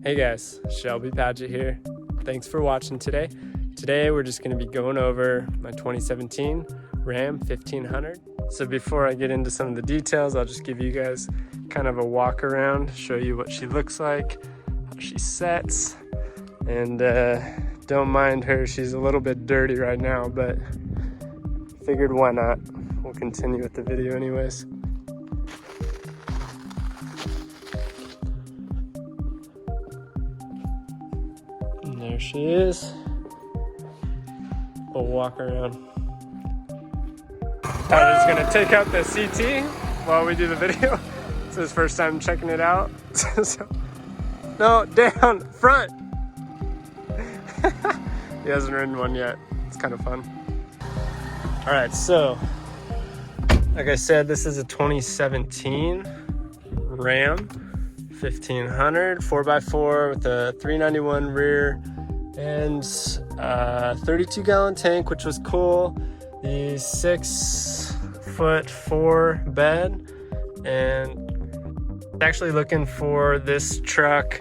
Hey guys, Shelby Padgett here. Thanks for watching today. Today we're just going to be going over my 2017 Ram 1500. So before I get into some of the details, I'll just give you guys kind of a walk around, show you what she looks like, how she sets, and don't mind her, she's a little bit dirty right now, but figured why not. We'll continue with the video anyways. There she is. We'll walk around. Tyler's gonna take out the CT while we do the video. It's his first time checking it out. So, no, down, front. He hasn't ridden one yet. It's kind of fun. All right, so, like I said, this is a 2017 Ram 1500 4x4 with a 391 rear and 32-gallon tank, which was cool. The 6'4" bed, and actually looking for this truck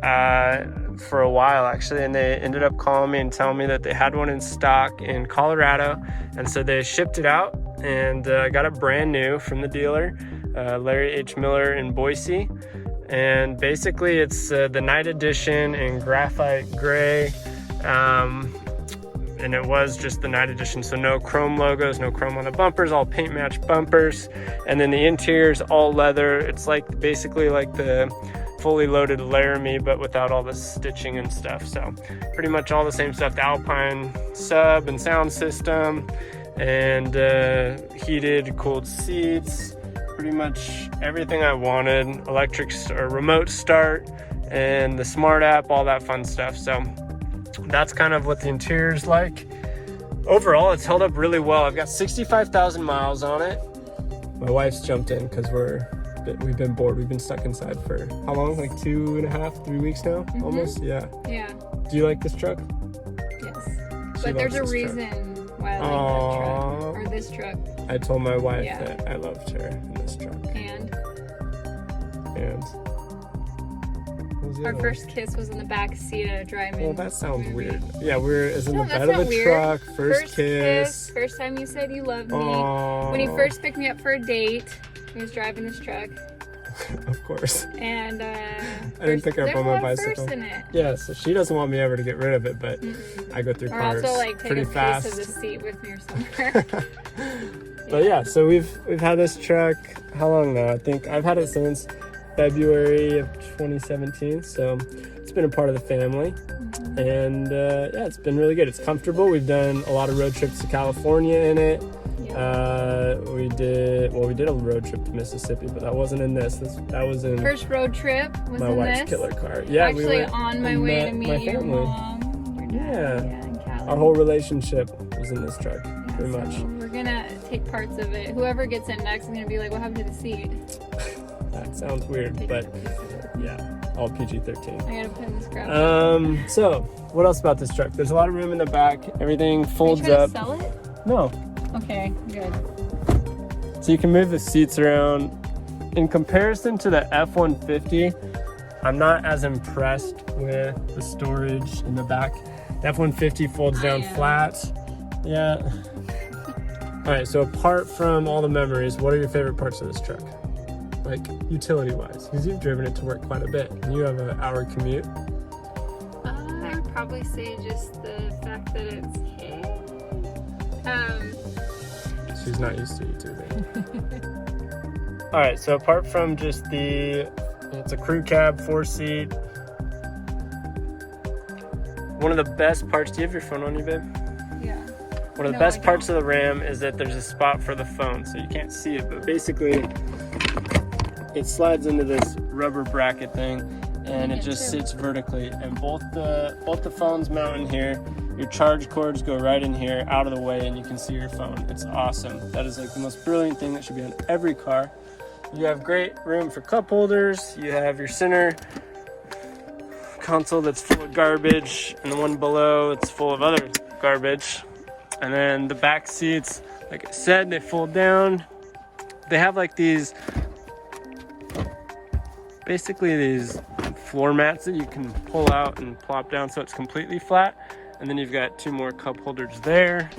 for a while actually, and they ended up calling me and telling me that they had one in stock in Colorado, and so they shipped it out and got it brand new from the dealer, Larry H. Miller in Boise. And basically it's the night edition in graphite gray, and it was just the night edition, so no chrome logos, no chrome on the bumpers, all paint match bumpers, and then the interior's all leather. It's like basically like the fully loaded Laramie, but without all the stitching and stuff. So pretty much all the same stuff, the Alpine sub and sound system, and heated, cooled seats, pretty much everything I wanted, electric or remote start, and the smart app, all that fun stuff. So that's kind of what the interior's like. Overall, it's held up really well. I've got 65,000 miles on it. My wife's jumped in because we've been bored. We've been stuck inside for how long? Like 2.5, 3 weeks now? Mm-hmm. Almost, yeah. Yeah. Do you like this truck? Yes. But there's a reason why I like that truck, or this truck. I told my wife that I loved her in this truck. And our first kiss was in the back seat at a drive-in. Well, that sounds movie. weird. Yeah, we're in the bed of the truck. First kiss. First time you said you loved me. Aww. When he first picked me up for a date, he was driving this truck. Of course. And I didn't pick her up on my bicycle. In it. Yeah, so she doesn't want me ever to get rid of it, but I go through cars also, like, pretty fast. Take a piece of the seat with me or somewhere. But yeah, so we've had this truck how long now? I think I've had it since February of 2017, so it's been a part of the family. And yeah, it's been really good. It's comfortable. We've done a lot of road trips to California in it. We did a road trip to Mississippi, but that wasn't in this. That was in first road trip was my in wife's this. killer car. Yeah, actually, we went on my way to meet your family. mom, your dad, in Cali. Our whole relationship was in this truck, pretty so much. We're gonna take parts of it. Whoever gets in next is gonna be like, "What happened to the seat?" That sounds weird, but yeah, all PG-13. I gotta put in this crap. So what else about this truck? There's a lot of room in the back. Everything folds Are you trying up. to sell it? No. Okay, good. So you can move the seats around. In comparison to the F-150, I'm not as impressed with the storage in the back. The F-150 folds down flat. Yeah. All right, so apart from all the memories, what are your favorite parts of this truck? Like utility-wise, because you've driven it to work quite a bit. And you have an hour commute. I would probably say just the fact that it's She's not used to YouTubing. All right, so apart from just it's a crew cab, 4-seat. One of the best parts, do you have your phone on you, babe? Yeah. One of the best parts of the Ram is that there's a spot for the phone, so you can't see it, but basically it slides into this rubber bracket thing, and it just sits vertically, and both the phones mount in here. Your charge cords go right in here, out of the way, and you can see your phone. It's awesome. That is like the most brilliant thing that should be on every car. You have great room for cup holders. You have your center console that's full of garbage, and the one below, it's full of other garbage. And then the back seats, like I said, they fold down. They have like these, basically these floor mats that you can pull out and plop down so it's completely flat. And then you've got 2 more cup holders there.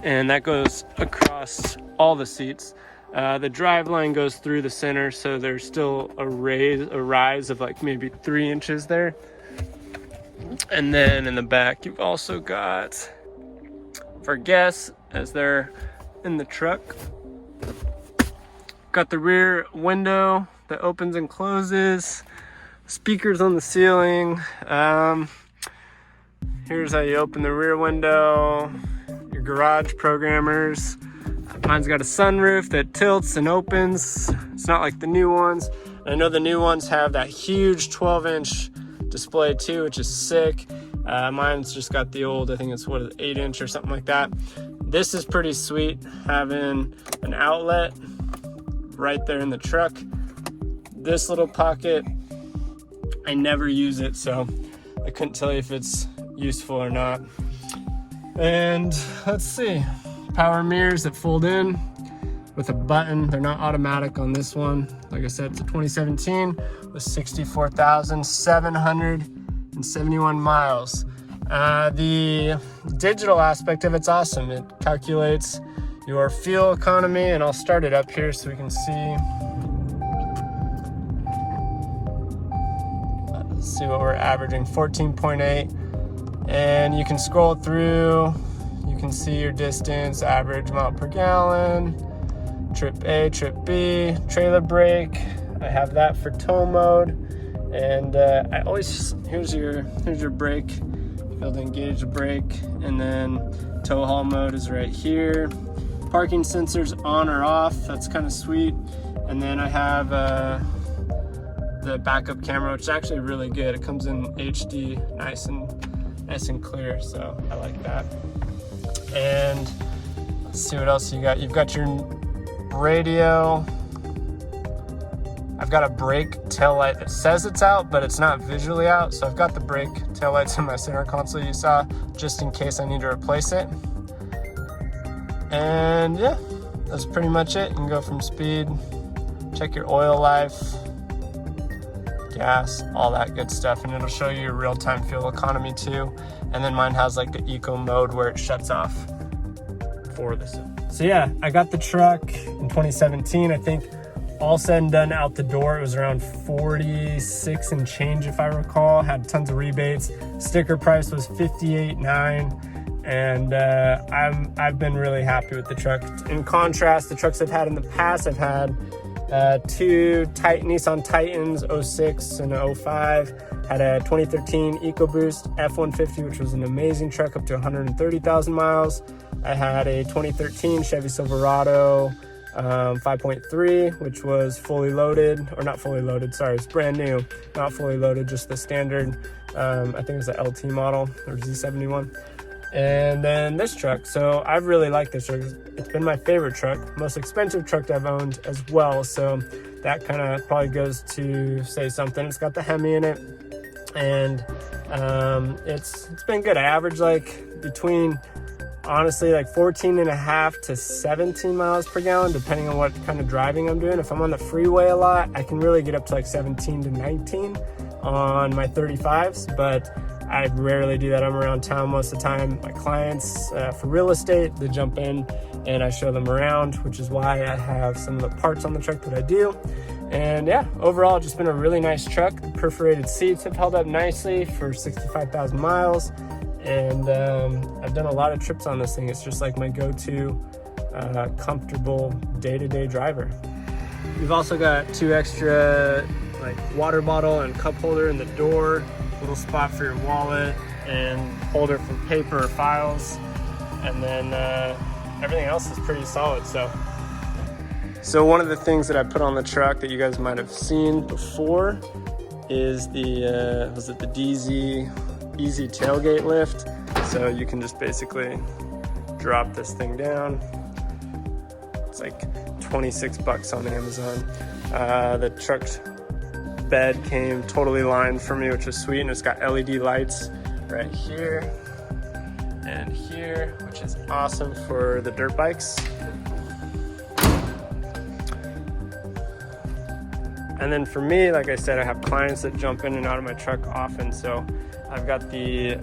And that goes across all the seats. The drive line goes through the center, so there's still a rise of like maybe 3 inches there. And then in the back, you've also got, for guests, as they're in the truck, got the rear window that opens and closes, speakers on the ceiling. Here's how you open the rear window, your garage programmers. Mine's got a sunroof that tilts and opens. It's not like the new ones. I know the new ones have that huge 12-inch display too, which is sick. Mine's just got the old, I think it's 8-inch or something like that. This is pretty sweet, having an outlet right there in the truck. This little pocket, I never use it, so I couldn't tell you if it's useful or not. And let's see, power mirrors that fold in with a button. They're not automatic on this one. Like I said, it's a 2017 with 64,771 miles. The digital aspect of it's awesome. It calculates your fuel economy, and I'll start it up here so we can see. Let's see what we're averaging, 14.8. And you can scroll through, you can see your distance, average mile per gallon, trip A, trip B, trailer brake. I have that for tow mode. And I always, here's your brake. You'll be able to engage the brake. And then tow haul mode is right here. Parking sensors on or off, that's kind of sweet. And then I have the backup camera, which is actually really good. It comes in HD, nice and clear, so I like that. And let's see what else you got. You've got your radio. I've got a brake tail light that says it's out, but it's not visually out. So I've got the brake tail lights in my center console you saw, just in case I need to replace it. And yeah, that's pretty much it. You can go from speed, check your oil life, gas, all that good stuff, and it'll show you your real-time fuel economy too. And then mine has like the eco mode where it shuts off for this. So yeah, I got the truck in 2017. I think all said and done out the door, it was around 46 and change if I recall. Had tons of rebates. Sticker price was $58,900. And I've been really happy with the truck. In contrast, the trucks I've had in the past, I've had 2 Nissan Titans, 06 and 05. Had a 2013 EcoBoost F-150, which was an amazing truck, up to 130,000 miles. I had a 2013 Chevy Silverado 5.3, which was fully loaded, or not fully loaded, sorry, it's brand new, not fully loaded, just the standard, I think it was the LT model, or Z71. And then this truck. So I've really liked this truck. It's been my favorite truck, most expensive truck I've owned as well. So that kind of probably goes to say something. It's got the Hemi in it, and it's been good. I average like between, honestly, like 14.5 to 17 miles per gallon, depending on what kind of driving I'm doing. If I'm on the freeway a lot, I can really get up to like 17 to 19 on my 35s, but I rarely do that. I'm around town most of the time. My clients for real estate, they jump in and I show them around, which is why I have some of the parts on the truck that I do. And yeah, overall, just been a really nice truck. The perforated seats have held up nicely for 65,000 miles. And I've done a lot of trips on this thing. It's just like my go-to comfortable day-to-day driver. We've also got 2 extra like water bottle and cup holder in the door, little spot for your wallet and holder for paper or files. And then everything else is pretty solid. So one of the things that I put on the truck that you guys might have seen before is the, was it the DZ Easy tailgate lift. So you can just basically drop this thing down. It's like 26 bucks on Amazon. The truck's bed came totally lined for me, which was sweet, and it's got LED lights right here and here, which is awesome for the dirt bikes. And then for me, like I said, I have clients that jump in and out of my truck often, so I've got the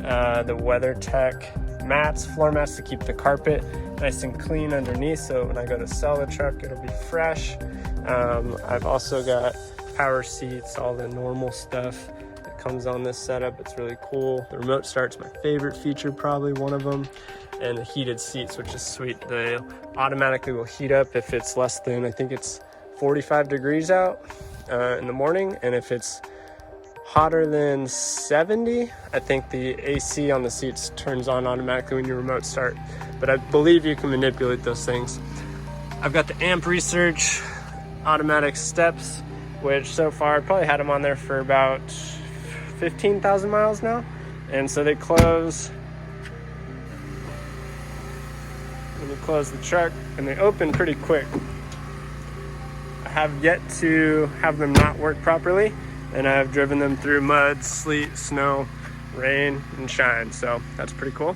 WeatherTech mats, floor mats, to keep the carpet nice and clean underneath, so when I go to sell the truck, it'll be fresh. I've also got power seats, all the normal stuff that comes on this setup. It's really cool. The remote start's my favorite feature, probably one of them. And the heated seats, which is sweet. They automatically will heat up if it's less than, I think it's 45 degrees out in the morning. And if it's hotter than 70, I think the AC on the seats turns on automatically when you remote start. But I believe you can manipulate those things. I've got the amp research automatic steps, which so far I probably had them on there for about 15,000 miles now. And so they close when you close the truck, and they open pretty quick. I have yet to have them not work properly, and I've driven them through mud, sleet, snow, rain, and shine, so that's pretty cool.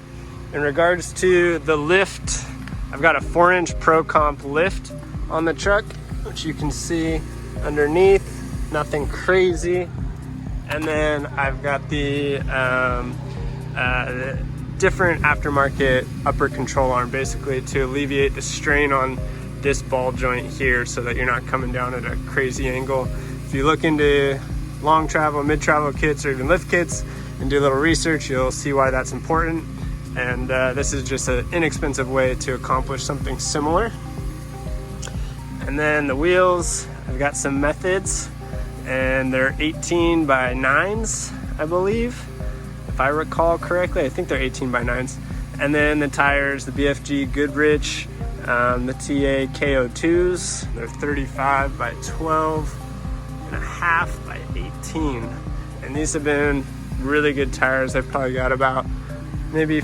In regards to the lift, I've got a 4-inch Pro Comp lift on the truck, which you can see underneath, nothing crazy. And then I've got the different aftermarket upper control arm, basically to alleviate the strain on this ball joint here so that you're not coming down at a crazy angle. If you look into long travel, mid travel kits, or even lift kits and do a little research, you'll see why that's important. And this is just an inexpensive way to accomplish something similar. And then the wheels, I've got some methods, and they're 18 by 9s, I believe. If I recall correctly, I think they're 18 by 9s. And then the tires, the BFG Goodrich, the TA KO2s, they're 35 by 12 and a half by 18. And these have been really good tires. I've probably got about maybe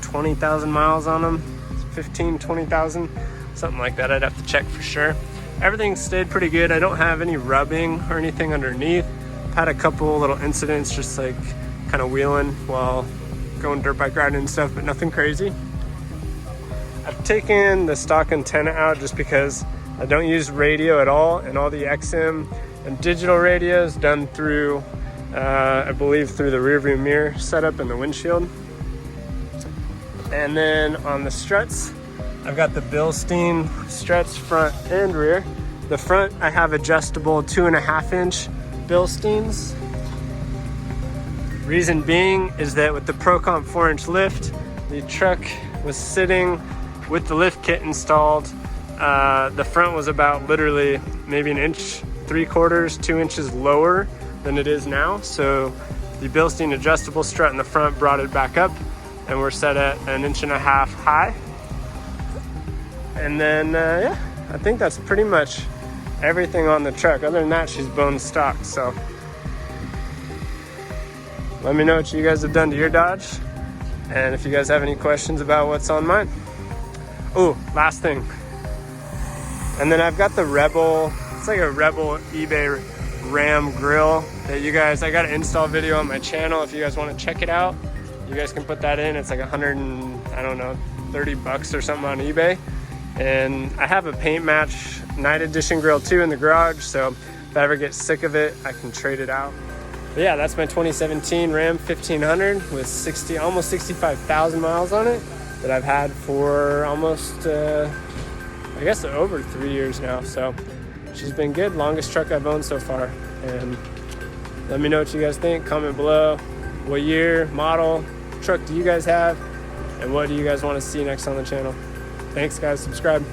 20,000 miles on them, 15, 20,000, something like that. I'd have to check for sure. Everything stayed pretty good. I don't have any rubbing or anything underneath. I've had a couple little incidents, just like kind of wheeling while going dirt bike riding and stuff, but nothing crazy. I've taken the stock antenna out just because I don't use radio at all, and all the XM and digital radios done through, I believe, through the rear view mirror setup in the windshield. And then on the struts, I've got the Bilstein struts front and rear. The front, I have adjustable 2.5-inch Bilsteins. Reason being is that with the ProComp 4-inch lift, the truck was sitting with the lift kit installed. The front was about literally maybe 1.75 to 2 inches lower than it is now. So the Bilstein adjustable strut in the front brought it back up, and we're set at 1.5 inches high. And then, yeah, I think that's pretty much everything on the truck. Other than that, she's bone stock. So let me know what you guys have done to your Dodge, and if you guys have any questions about what's on mine. Oh, last thing. And then I've got the Rebel. It's like a Rebel eBay Ram grill that you guys, I got an install video on my channel. If you guys want to check it out, you guys can put that in. It's like $30 or something on eBay. And I have a paint match night edition grill too in the garage, so if I ever get sick of it, I can trade it out. But yeah, that's my 2017 Ram 1500 with almost 65,000 miles on it that I've had for almost, I guess, over 3 years now. So she's been good, longest truck I've owned so far. And let me know what you guys think. Comment below. What year, model, truck do you guys have? And what do you guys want to see next on the channel? Thanks, guys. Subscribe.